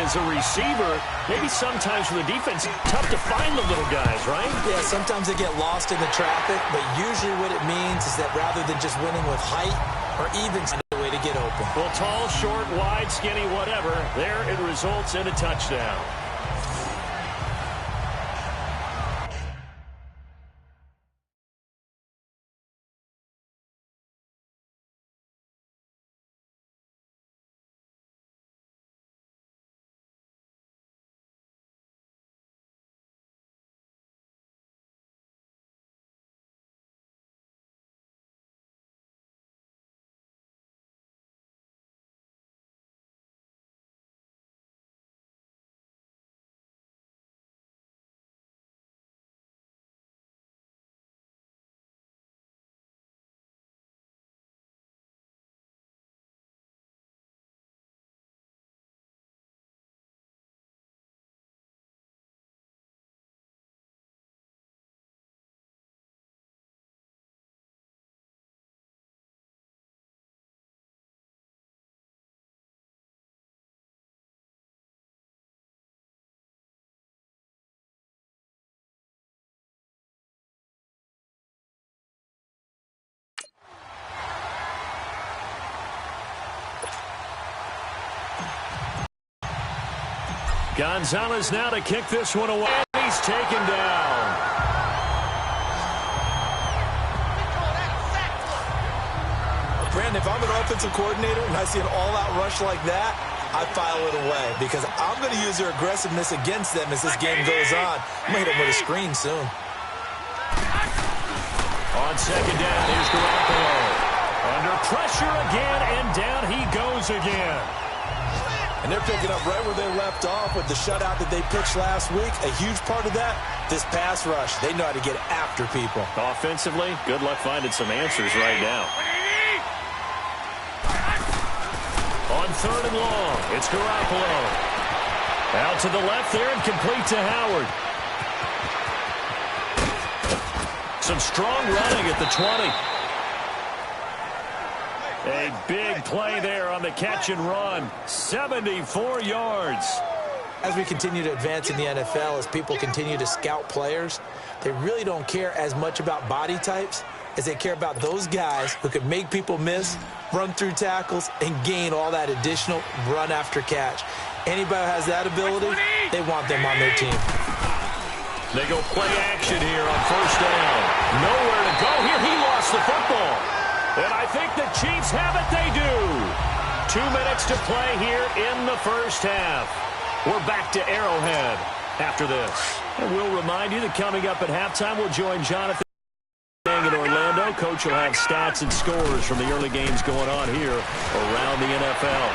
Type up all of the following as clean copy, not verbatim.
as a receiver, maybe sometimes for the defense, tough to find the little guys, right? Yeah, sometimes they get lost in the traffic, but usually what it means is that rather than just winning with height or even a way to get open. Well, tall, short, wide, skinny, whatever, there it results in a touchdown. Gonzalez now to kick this one away. He's taken down. Brandon, if I'm an offensive coordinator and I see an all-out rush like that, I file it away because I'm going to use their aggressiveness against them as this game goes on. I'm going to hit them with a screen soon. On second down, here's Garoppolo. Under pressure again, and down he goes again. And they're picking up right where they left off with the shutout that they pitched last week. A huge part of that, this pass rush. They know how to get after people. Offensively, good luck finding some answers right now. On third and long, it's Garoppolo. Out to the left there and complete to Howard. Some strong running at the 20. A big play there on the catch and run. 74 yards. As we continue to advance in the NFL, as people continue to scout players, they really don't care as much about body types as they care about those guys who can make people miss, run through tackles, and gain all that additional run after catch. Anybody who has that ability, they want them on their team. They go play action here on first down. Nowhere to go here. He lost the football. And I think the Chiefs have it. They do. 2 minutes to play here in the first half. We're back to Arrowhead after this. And we'll remind you that coming up at halftime, we'll join Jonathan in Orlando. Coach will have stats and scores from the early games going on here around the NFL.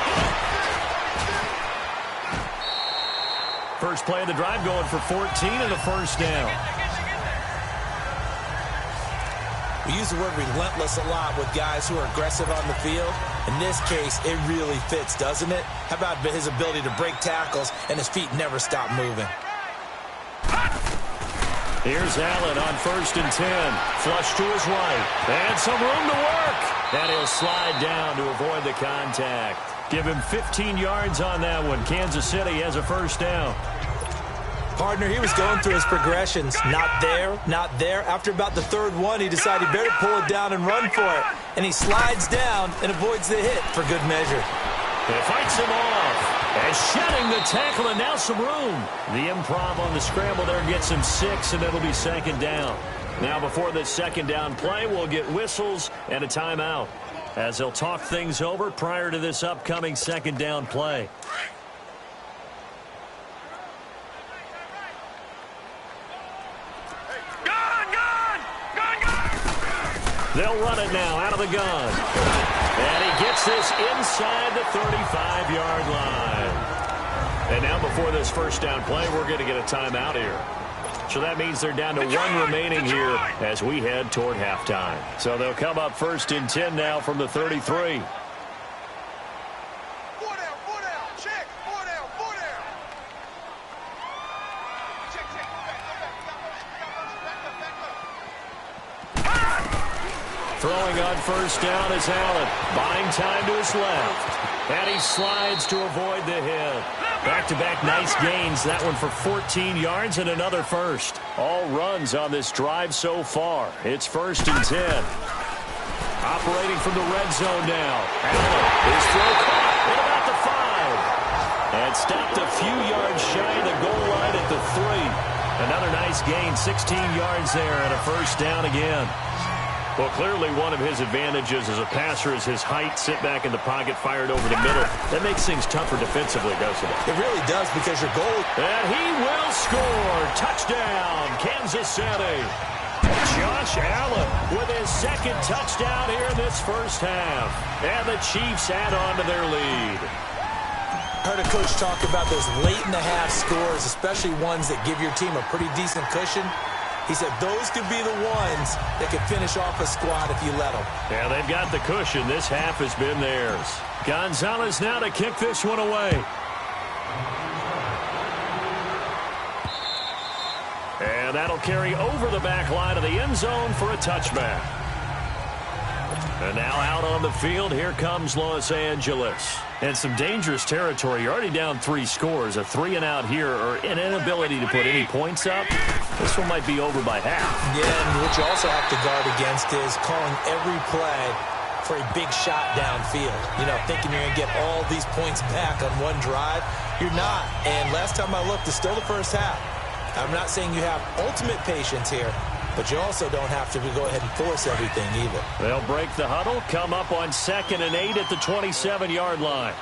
First play of the drive going for 14 and a first down. We use the word relentless a lot with guys who are aggressive on the field. In this case, it really fits, doesn't it? How about his ability to break tackles and his feet never stop moving? Here's Allen on first and 10. Flush to his right. And some room to work. And he'll slide down to avoid the contact. Give him 15 yards on that one. Kansas City has a first down. Partner, he was going through his progressions. Not there, not there. After about the third one, he decided he better pull it down and run for it. And he slides down and avoids the hit for good measure. He fights him off. And shedding the tackle, and now some room. The improv on the scramble there gets him 6, and it'll be second down. Now before this second down play, we'll get whistles and a timeout as they'll talk things over prior to this upcoming second down play. They'll run it now out of the gun. And he gets this inside the 35-yard line. And now before this first down play, we're going to get a timeout here. So that means they're down to one remaining here as we head toward halftime. So they'll come up first and 10 now from the 33. Throwing on first down is Allen. Buying time to his left. And he slides to avoid the hit. Back-to-back nice gains. That one for 14 yards and another first. All runs on this drive so far. It's 1st and 10. Operating from the red zone now. Allen, his throw caught at about the 5. And stopped a few yards shy of the goal line at the 3. Another nice gain, 16 yards there and a first down again. Well, clearly one of his advantages as a passer is his height. Sit back in the pocket, fired over the middle. That makes things tougher defensively, doesn't it? It really does, because your goal... And he will score. Touchdown, Kansas City. Josh Allen with his second touchdown here in this first half. And the Chiefs add on to their lead. I heard a coach talk about those late-in-the-half scores, especially ones that give your team a pretty decent cushion. He said those could be the ones that could finish off a squad if you let them. Yeah, they've got the cushion. This half has been theirs. Gonzalez now to kick this one away. And that'll carry over the back line of the end zone for a touchback. And now out on the field, here comes Los Angeles. And some dangerous territory. You're already down 3 scores. A 3-and-out here, or an inability to put any points up. This one might be over by half. Yeah, and what you also have to guard against is calling every play for a big shot downfield. You know, thinking you're going to get all these points back on one drive. You're not. And last time I looked, it's still the first half. I'm not saying you have ultimate patience here, but you also don't have to go ahead and force everything either. They'll break the huddle, come up on 2nd and 8 at the 27-yard line.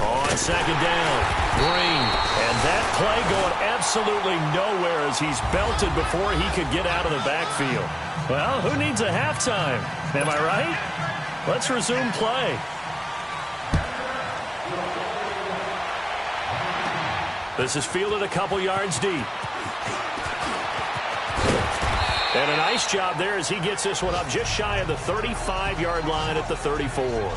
On 2nd down, Green. And that play going absolutely nowhere as he's belted before he could get out of the backfield. Well, who needs a halftime? Am I right? Let's resume play. This is fielded a couple yards deep. And a nice job there as he gets this one up just shy of the 35-yard line at the 34.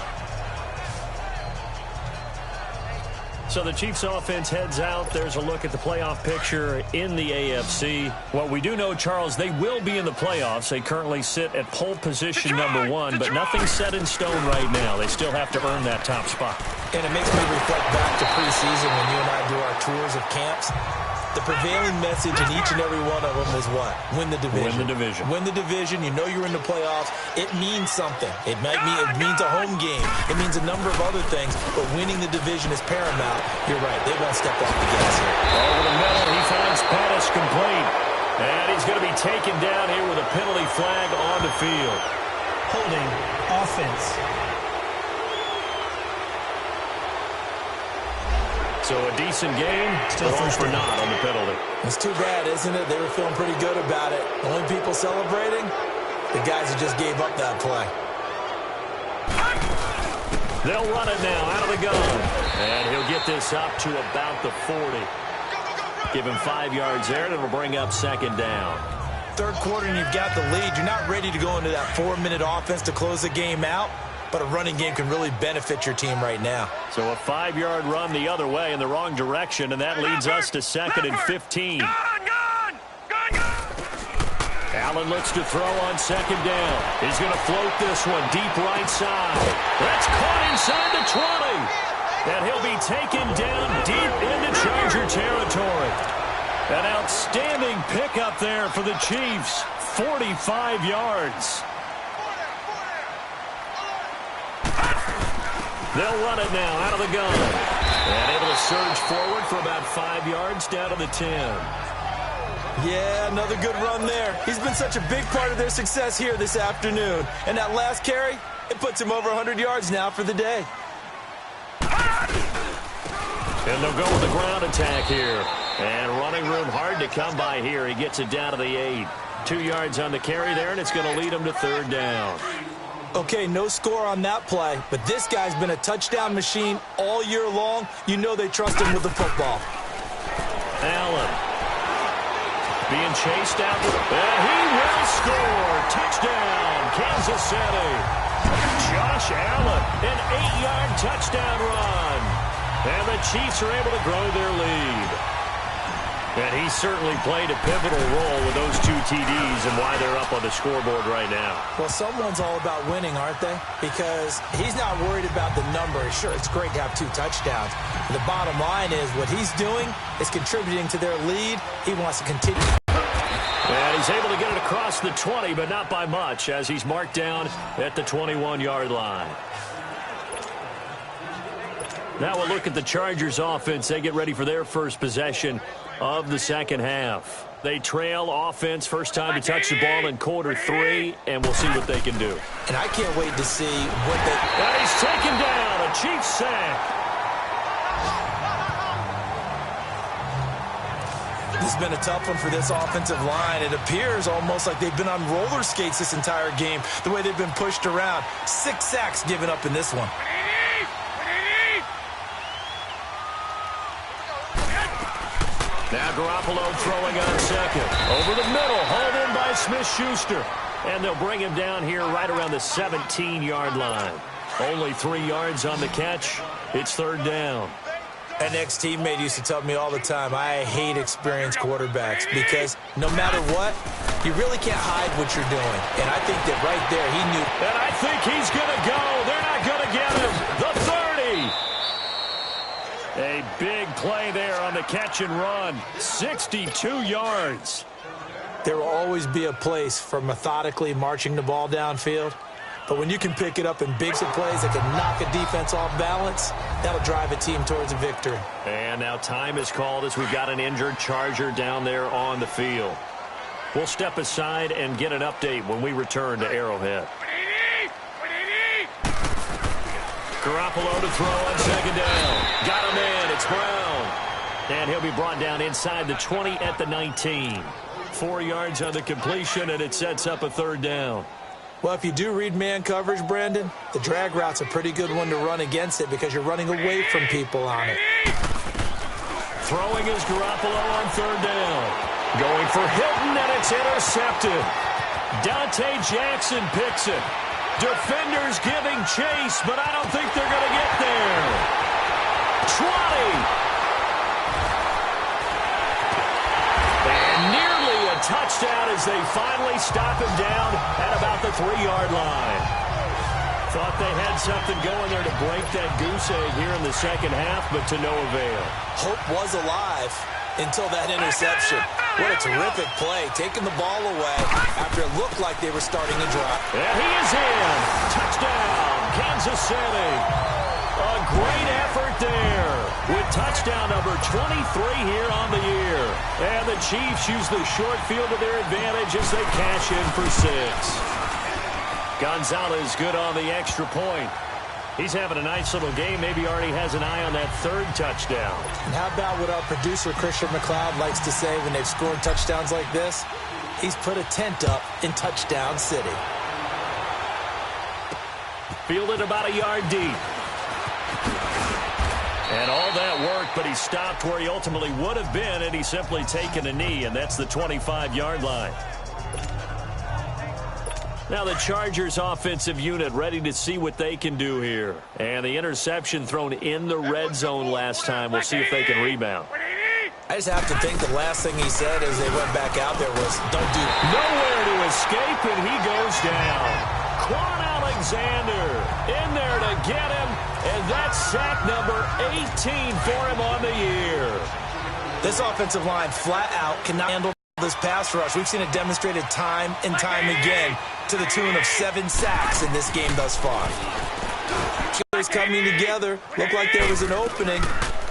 So the Chiefs offense heads out. There's a look at the playoff picture in the AFC. What we do know, Charles, they will be in the playoffs. They currently sit at pole position number 1, but nothing's set in stone right now. They still have to earn that top spot. And it makes me reflect back to preseason when you and I do our tours of camps. The prevailing message in each and every one of them was what? Win the division. Win the division. Win the division. You know you're in the playoffs. It means something. It means a home game. It means a number of other things, but winning the division is paramount. You're right. They won't step off the gas here. Over the middle, he finds Pettis complete. And he's going to be taken down here with a penalty flag on the field. Holding offense. So a decent game, still first for not on the penalty. It's too bad, isn't it? They were feeling pretty good about it. Only people celebrating, the guys who just gave up that play. They'll run it now out of the gun. And he'll get this up to about the 40. Give him 5 yards there, and it'll bring up 2nd down. Third quarter, and you've got the lead. You're not ready to go into that 4-minute offense to close the game out. But a running game can really benefit your team right now. So a 5-yard run the other way in the wrong direction, and that leads us to 2nd and 15. Allen looks to throw on 2nd down. He's going to float this one deep right side. That's caught inside the 20. And he'll be taken down deep into Charger territory. An outstanding pickup there for the Chiefs. 45 yards. They'll run it now out of the gun. And able to surge forward for about 5 yards down to the 10. Yeah, another good run there. He's been such a big part of their success here this afternoon. And that last carry, it puts him over 100 yards now for the day. And they'll go with the ground attack here. And running room hard to come by here. He gets it down to the 8. 2 yards on the carry there, and it's going to lead him to 3rd down. Okay, no score on that play, but this guy's been a touchdown machine all year long. You know they trust him with the football. Allen being chased out. And he will score. Touchdown, Kansas City. Josh Allen, an 8-yard touchdown run. And the Chiefs are able to grow their lead. And he certainly played a pivotal role with those 2 TDs and why they're up on the scoreboard right now. Well, someone's all about winning, aren't they? Because he's not worried about the number. Sure, it's great to have 2 touchdowns. But the bottom line is what he's doing is contributing to their lead. He wants to continue. And he's able to get it across the 20, but not by much, as he's marked down at the 21-yard line. Now we'll look at the Chargers offense. They get ready for their first possession of the second half. They trail offense, first time to touch the ball in quarter 3, and we'll see what they can do. And I can't wait to see what they... And he's taken down, a Chiefs sack. This has been a tough one for this offensive line. It appears almost like they've been on roller skates this entire game, the way they've been pushed around. 6 sacks given up in this one. Now Garoppolo throwing on second. Over the middle, hauled in by Smith-Schuster. And they'll bring him down here right around the 17-yard line. Only 3 yards on the catch. It's third down. An ex-teammate used to tell me all the time, I hate experienced quarterbacks because no matter what, you really can't hide what you're doing. And I think that right there he knew. And I think he's going to go. They're not going to get him. The 30. A big play there on the catch and run. 62 yards. There will always be a place for methodically marching the ball downfield. But when you can pick it up in big plays that can knock a defense off balance, that'll drive a team towards a victory. And now time is called as we've got an injured Charger down there on the field. We'll step aside and get an update when we return to Arrowhead. Garoppolo to throw on second down. Got him in. It's Brown. And he'll be brought down inside the 20 at the 19. 4 yards on the completion, and it sets up a third down. Well, if you do read man coverage, Brandon, the drag route's a pretty good one to run against it because you're running away from people on it. Throwing is Garoppolo on third down. Going for Hilton, and it's intercepted. Dante Jackson picks it. Defenders giving chase, but I don't think they're going to get there. 20. Touchdown as they finally stop him down at about the 3-yard line. Thought they had something going there to break that goose egg here in the second half, but to no avail. Hope was alive until that interception. What a terrific play, taking the ball away after it looked like they were starting to drop. And he is in. Touchdown, Kansas City. A great effort there with touchdown number 23 here on the year. And the Chiefs use the short field to their advantage as they cash in for 6. Gonzalez good on the extra point. He's having a nice little game. Maybe already has an eye on that 3rd touchdown. And how about what our producer, Christian McLeod, likes to say when they've scored touchdowns like this? He's put a tent up in Touchdown City. Fielded about a yard deep. And all that worked, but he stopped where he ultimately would have been, and he's simply taken a knee, and that's the 25-yard line. Now the Chargers offensive unit ready to see what they can do here. And the interception thrown in the red zone last time. We'll see if they can rebound. I just have to think the last thing he said as they went back out there was, don't do that. Nowhere to escape, and he goes down. Quan Alexander in there to get him, and that's sack number 18 for him on the year. This offensive line flat out cannot handle this pass rush. We've seen it demonstrated time and time again to the tune of 7 sacks in this game thus far. Cheers coming together. Looked like there was an opening.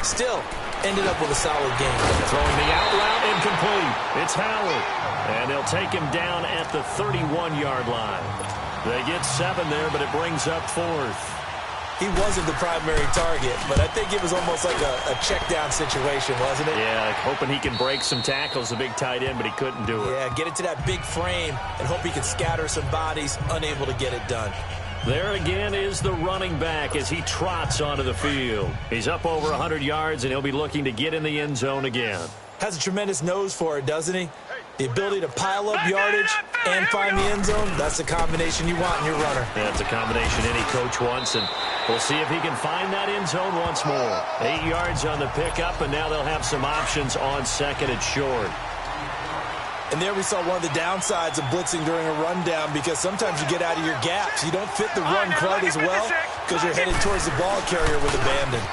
Still ended up with a solid game. Throwing the out route incomplete. It's Howard. And they'll take him down at the 31-yard line. They get 7 there, but it brings up 4th. He wasn't the primary target, but I think it was almost like a check-down situation, wasn't it? Yeah, hoping he can break some tackles, a big tight end, but he couldn't do it. Yeah, get it to that big frame and hope he can scatter some bodies, unable to get it done. There again is the running back as he trots onto the field. He's up over 100 yards, and he'll be looking to get in the end zone again. Has a tremendous nose for it, doesn't he? The ability to pile up yardage and find the end zone, that's the combination you want in your runner. Yeah, it's a combination any coach wants, and we'll see if he can find that end zone once more. 8 yards on the pickup, and now they'll have some options on second and short. And there we saw one of the downsides of blitzing during a rundown, because sometimes you get out of your gaps. You don't fit the run quite as well because you're headed towards the ball carrier with abandon.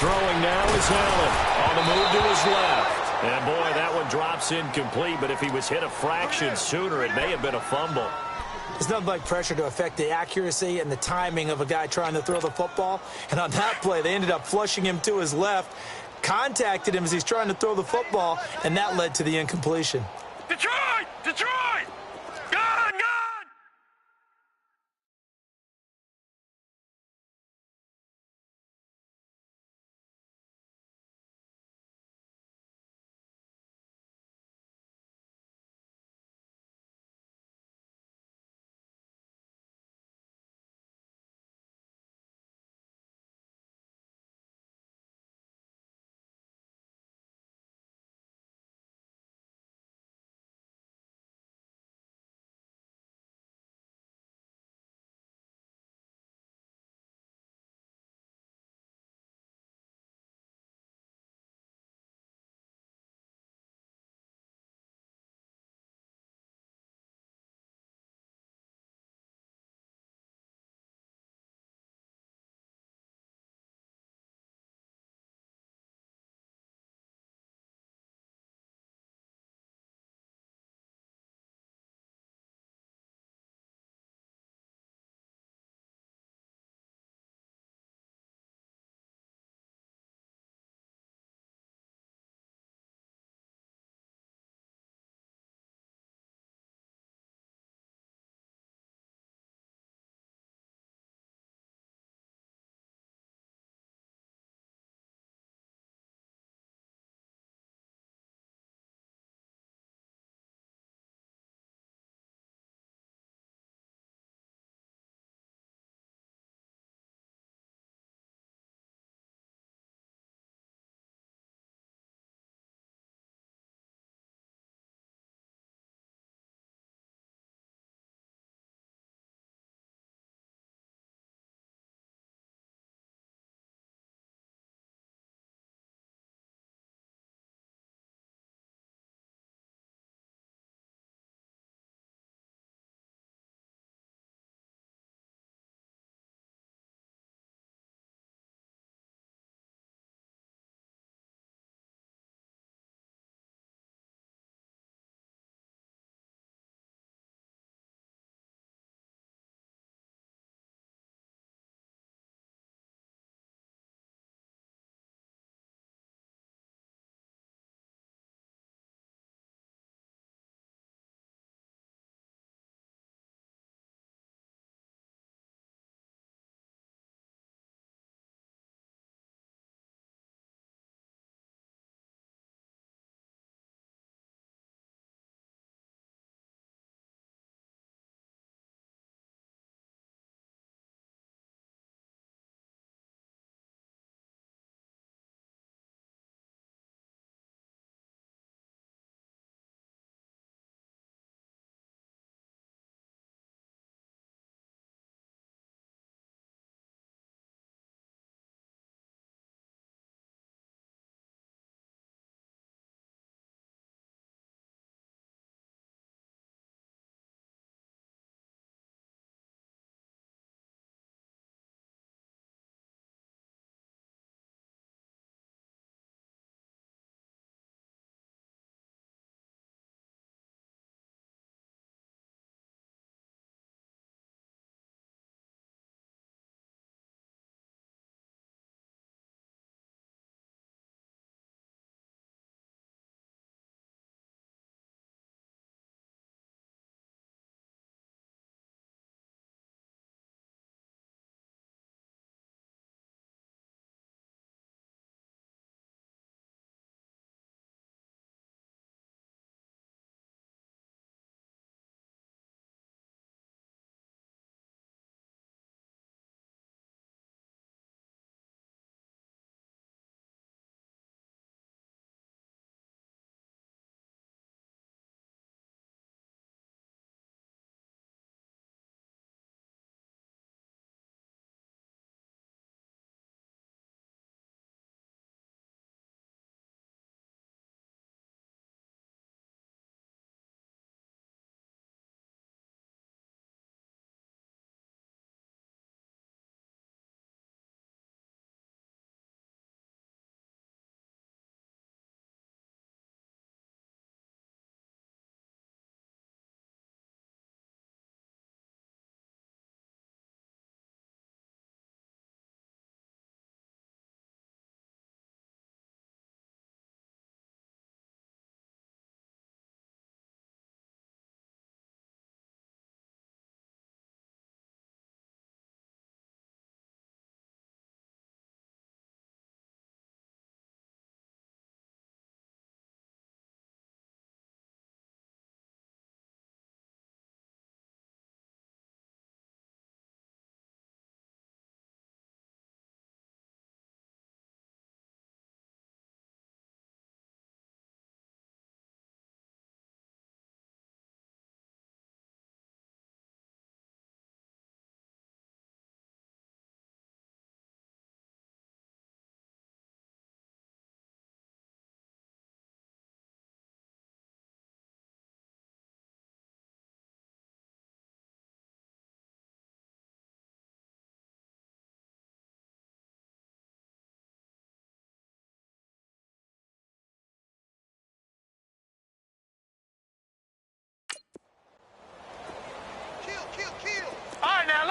Throwing now is Allen on the move to his left. And, boy, that one drops incomplete, but if he was hit a fraction sooner, it may have been a fumble. There's nothing like pressure to affect the accuracy and the timing of a guy trying to throw the football. And on that play, they ended up flushing him to his left, contacted him as he's trying to throw the football, and that led to the incompletion. Detroit! Detroit!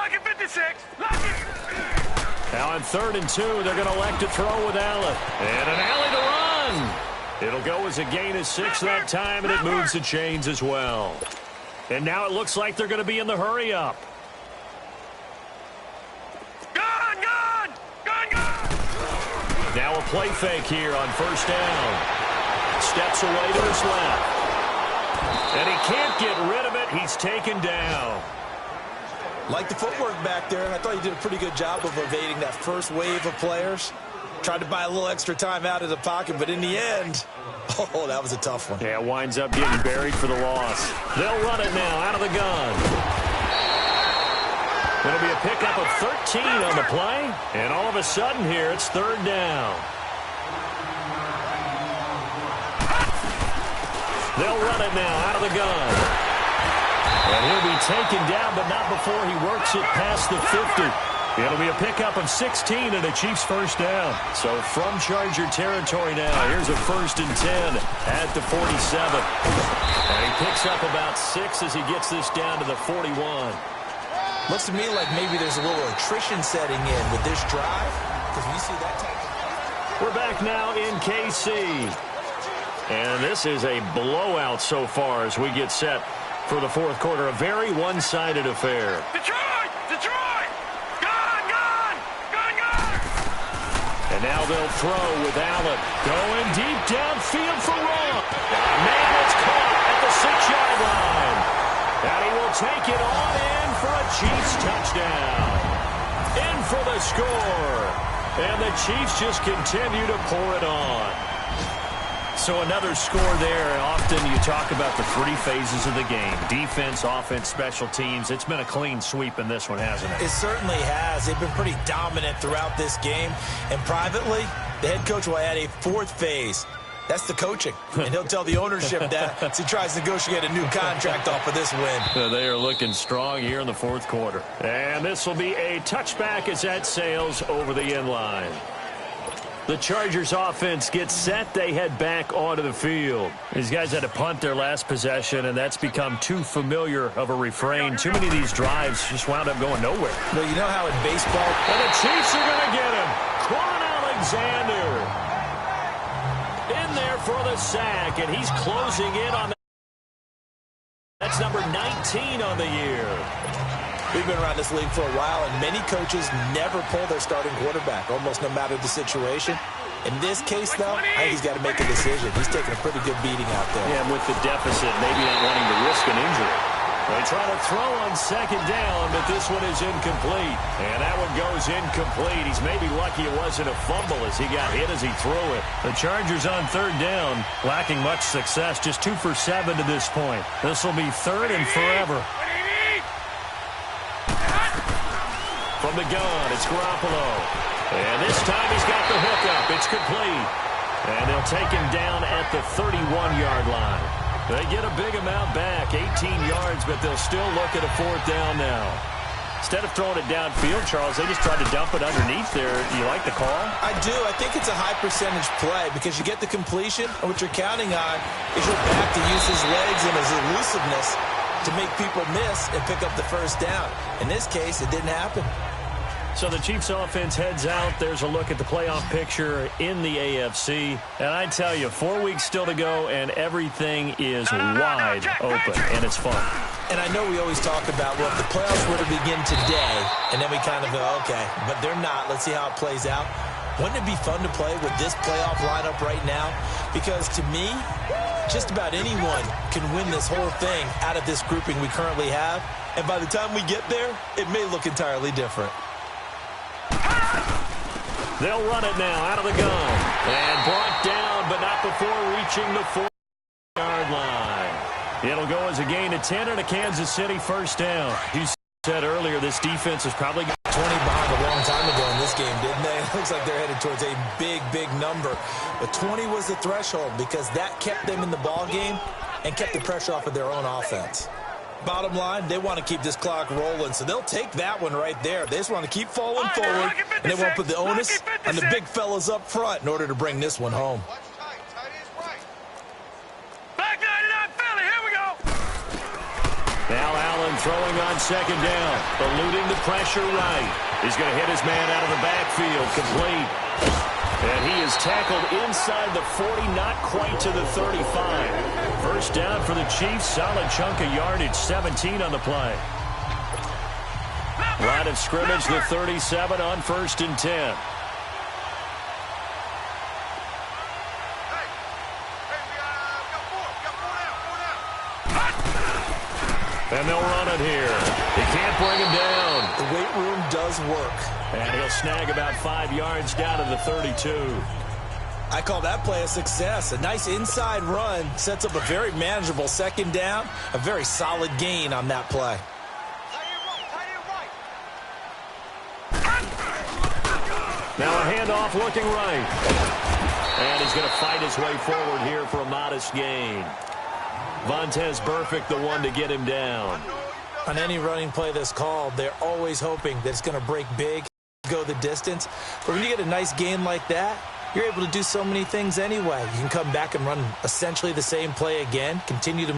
Lucky 56. Lucky. Now on 3rd and 2, they're going to elect to throw with Allen. And an alley to run. It'll go as a gain of 6 that time, and it moves the chains as well. And now it looks like they're going to be in the hurry-up. Gone, gone. Gone, gone. Now a play fake here on 1st down. Steps away to his left. And he can't get rid of it. He's taken down. Like the footwork back there. I thought he did a pretty good job of evading that first wave of players. Tried to buy a little extra time out of the pocket, but in the end, oh, that was a tough one. Yeah, winds up getting buried for the loss. They'll run it now out of the gun. It'll be a pickup of 13 on the play. And all of a sudden here, it's 3rd down. They'll run it now out of the gun. And he'll be taken down, but not before he works it past the 50. It'll be a pickup of 16 and a Chiefs 1st down. So from Charger territory now, here's a 1st and 10 at the 47. And he picks up about 6 as he gets this down to the 41. Looks to me like maybe there's a little attrition setting in with this drive. Because we see that type of... We're back now in KC. And this is a blowout so far as we get set for the 4th quarter. A very one-sided affair. Detroit! Detroit! Gone, gone! Gone, gone! And now they'll throw with Allen. Going deep downfield for Ross. Man, it's caught at the 6-yard line. And he will take it on in for a Chiefs touchdown. In for the score. And the Chiefs just continue to pour it on. So another score there. Often you talk about the 3 phases of the game. Defense, offense, special teams. It's been a clean sweep in this one, hasn't it? It certainly has. They've been pretty dominant throughout this game. And privately, the head coach will add a 4th phase. That's the coaching. And he'll tell the ownership that as he tries to negotiate a new contract off of this win. They are looking strong here in the 4th quarter. And this will be a touchback as that sails over the end line. The Chargers offense gets set. They head back onto the field. These guys had to punt their last possession, and that's become too familiar of a refrain. Too many of these drives just wound up going nowhere. Well, you know how in baseball... And the Chiefs are going to get him. Quan Alexander in there for the sack, and he's closing in on that. That's number 19 on the year. We've been around this league for a while, and many coaches never pull their starting quarterback, almost no matter the situation. In this case, though, I think he's got to make a decision. He's taking a pretty good beating out there. Yeah, and with the deficit, maybe not wanting to risk an injury. They try to throw on 2nd down, but this one is incomplete. And that one goes incomplete. He's maybe lucky it wasn't a fumble as he got hit as he threw it. The Chargers on 3rd down, lacking much success, just 2 for 7 to this point. This will be 3rd and forever. From the gun, it's Garoppolo. And this time he's got the hookup. It's complete. And they'll take him down at the 31-yard line. They get a big amount back, 18 yards, but they'll still look at a 4th down now. Instead of throwing it downfield, Charles, they just tried to dump it underneath there. Do you like the call? I do. I think it's a high-percentage play because you get the completion, and what you're counting on is your back to use his legs and his elusiveness to make people miss and pick up the 1st down. In this case, it didn't happen. So the Chiefs offense heads out. There's a look at the playoff picture in the AFC. And I tell you, 4 weeks still to go, and everything is wide open, and it's fun. And I know we always talk about, well, if the playoffs were to begin today, and then we kind of go, okay, but they're not. Let's see how it plays out. Wouldn't it be fun to play with this playoff lineup right now? Because to me, just about anyone can win this whole thing out of this grouping we currently have. And by the time we get there, it may look entirely different. They'll run it now out of the gun. And brought down, but not before reaching the 4-yard line. It'll go as a gain of 10 and a Kansas City 1st down. You said earlier this defense is probably 20 behind a long time ago in this game, didn't they? It looks like they're headed towards a big, big number. But 20 was the threshold because that kept them in the ball game and kept the pressure off of their own offense. Bottom line, they want to keep this clock rolling, so they'll take that one right there. They just want to keep falling forward, and they won't put the onus on the big fellas up front in order to bring this one home. Back 99 Philly, here we go. Now Allen throwing on second down. Eluding the pressure right. He's going to hit his man out of the backfield. Complete. And he is tackled inside the 40, not quite to the 35. First down for the Chiefs. Solid chunk of yardage, 17 on the play. Line of scrimmage, the 37 on 1st and 10. And they'll run it here. He can't bring him down. The weight room does work. And he'll snag about 5 yards down to the 32. I call that play a success. A nice inside run sets up a very manageable second down. A very solid gain on that play. Now a handoff looking right. And he's going to fight his way forward here for a modest gain. Vontaze Burfict, the one to get him down. On any running play that's called, they're always hoping that it's going to break big, go the distance. But when you get a nice gain like that, you're able to do so many things anyway. You can come back and run essentially the same play again, continue to